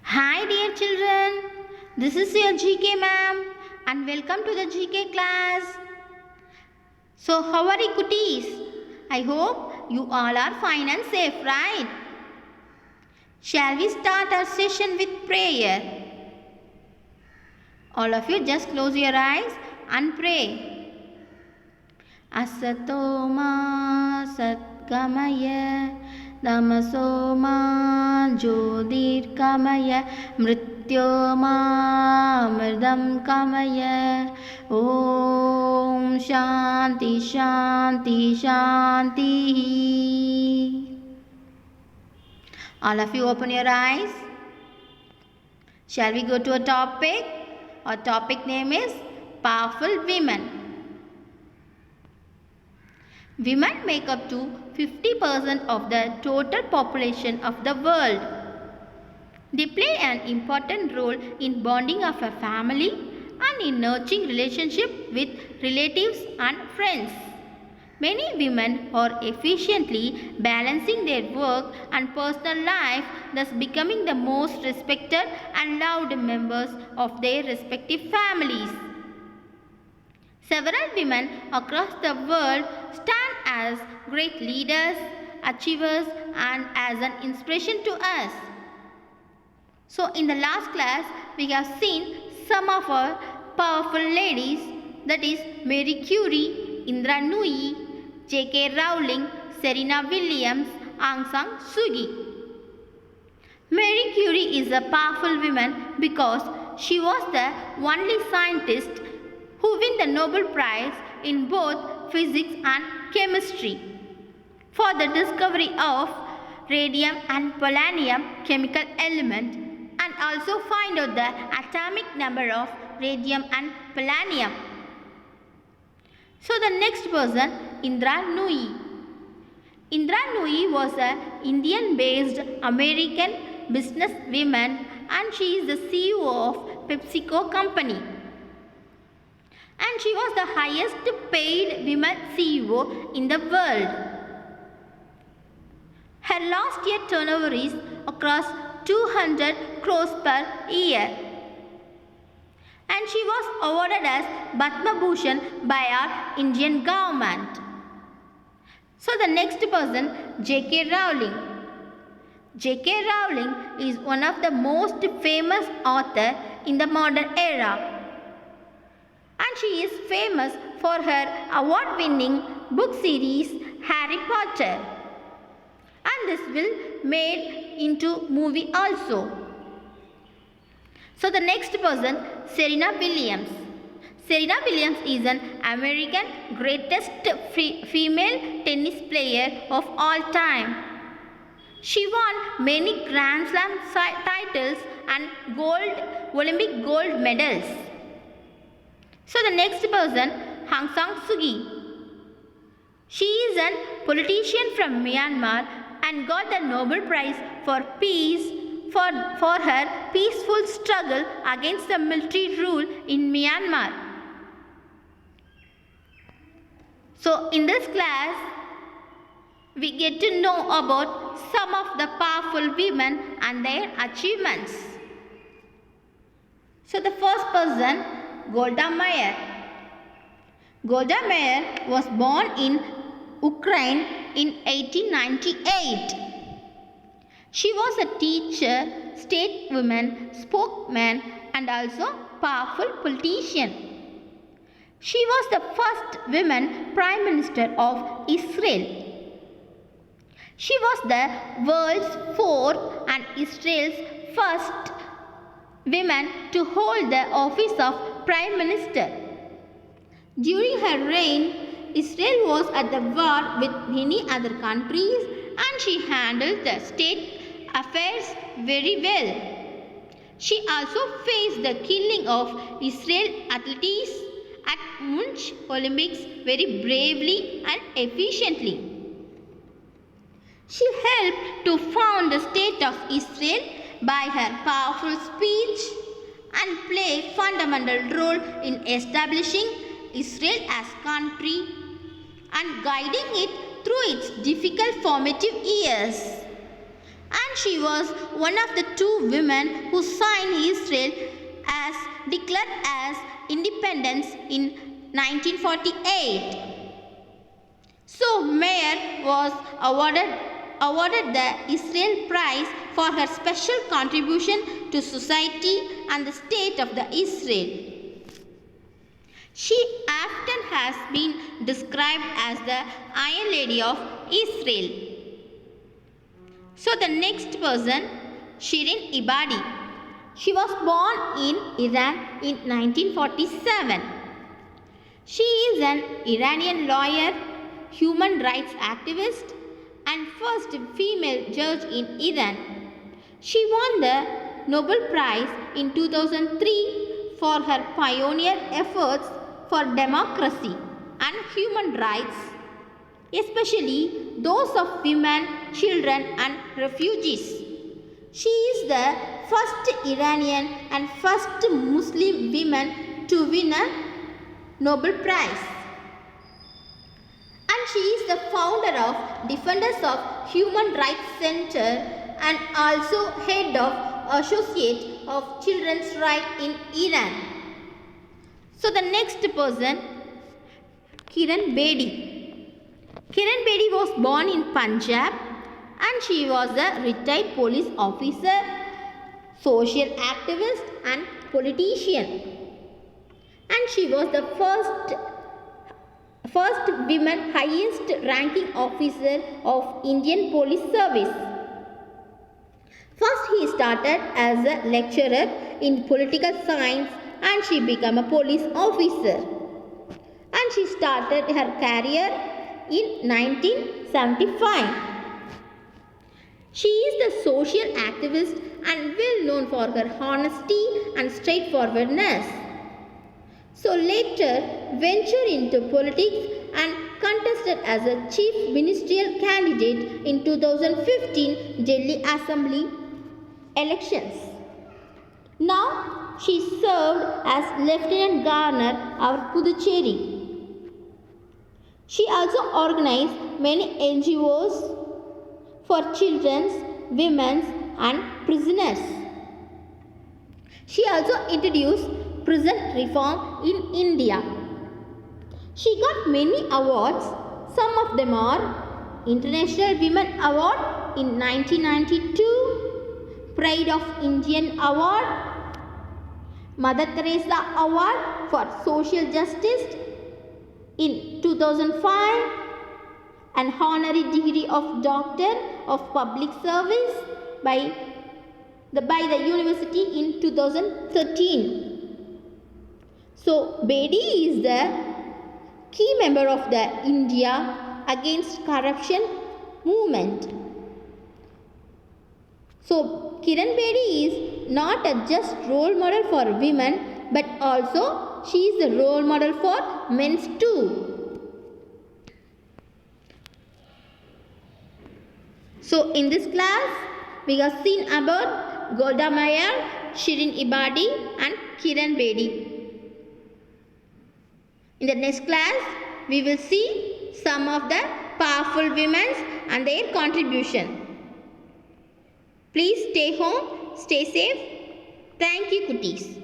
Hi, dear children. This is your GK ma'am, and welcome to the GK class. So, how are you, cuties? I hope you all are fine and safe, right? Shall we start our session with prayer? All of you just close your eyes and pray. Asato ma satgamaya Namaso ma jyotirgamaya Mrityoma mridam kamaya Om Shanti Shanti Shanti. All of you open your eyes. Shall we go to a topic? Our topic name is Powerful Women. Women make up to 50% of the total population of the world. They play an important role in bonding of a family and in nurturing relationship with relatives and friends. Many women are efficiently balancing their work and personal life, thus becoming the most respected and loved members of their respective families. Several women across the world stand as great leaders, achievers, and as an inspiration to us. So, in the last class, we have seen some of our powerful ladies, that is Marie Curie, Indra Nooyi, J.K. Rowling, Serena Williams, Aung San Suu Kyi. Marie Curie is a powerful woman because she was the only scientist who won the Nobel Prize in both physics and chemistry for the discovery of radium and polonium chemical element and also find out the atomic number of radium and polonium. So the next person, Indra Nooyi. Indra Nooyi was an Indian-based American businesswoman and she is the CEO of PepsiCo company. And she was the highest paid woman CEO in the world. Her last year turnover is across 200 crores per year. And she was awarded as Padma Bhushan by our Indian government. So the next person, J.K. Rowling. J.K. Rowling is one of the most famous authors in the modern era. And she is famous for her award-winning book series Harry Potter. And this will made into movie also. So the next person, Serena Williams. Serena Williams is an American greatest female tennis player of all time. She won many Grand Slam titles and Olympic gold medals. So the next person, Aung San Suu Kyi. She is a politician from Myanmar and got the Nobel Prize for Peace for her peaceful struggle against the military rule in Myanmar. So in this class, we get to know about some of the powerful women and their achievements. So the first person, Golda Meir. Golda Meir was born in Ukraine in 1898. She was a teacher, stateswoman, spokesman and also powerful politician. She was the first woman Prime Minister of Israel. She was the world's fourth and Israel's first woman to hold the office of Prime Minister. During her reign, Israel was at the war with many other countries and she handled the state affairs very well. She also faced the killing of Israeli athletes at Munich Olympics very bravely and efficiently. She helped to found the state of Israel by her powerful speech and play a fundamental role in establishing Israel as country and guiding it through its difficult formative years. and she was one of the two women who signed Israel as declared as independence in 1948. So Meyer was awarded the Israel Prize for her special contribution to society and the state of the Israel. She often has been described as the Iron Lady of Israel. So the next person, Shirin Ebadi. She was born in Iran in 1947. She is an Iranian lawyer, human rights activist, and first female judge in Iran. She won the Nobel Prize in 2003 for her pioneer efforts for democracy and human rights, especially those of women, children, and refugees. She is the first Iranian and first Muslim woman to win a Nobel Prize. And she is the founder of Defenders of Human Rights Center and also head of Associate of Children's Rights in Iran. So the next person, Kiran Bedi. Kiran Bedi was born in Punjab and she was a retired police officer, social activist and politician. And she was the first woman highest ranking officer of Indian Police Service. First he started as a lecturer in political science and she became a police officer. And she started her career in 1975. She is the social activist and well known for her honesty and straightforwardness. So later ventured into politics and contested as a chief ministerial candidate in 2015 Delhi Assembly elections. Now she served as Lieutenant Governor of Puducherry. She also organized many NGOs for children, women and prisoners. She also introduced prison reform in India. She got many awards. Some of them are International Women Award in 1992, Pride of Indian Award, Mother Teresa Award for Social Justice in 2005, an honorary degree of Doctor of Public Service by the university in 2013. So Bedi is the key member of the India Against Corruption movement. So Kiran Bedi is not a just role model for women, but also she is a role model for men too. So in this class we have seen about Golda Meir, Shirin Ebadi and Kiran Bedi. In the next class, we will see some of the powerful women and their contribution. Please stay home, stay safe. Thank you, cuties.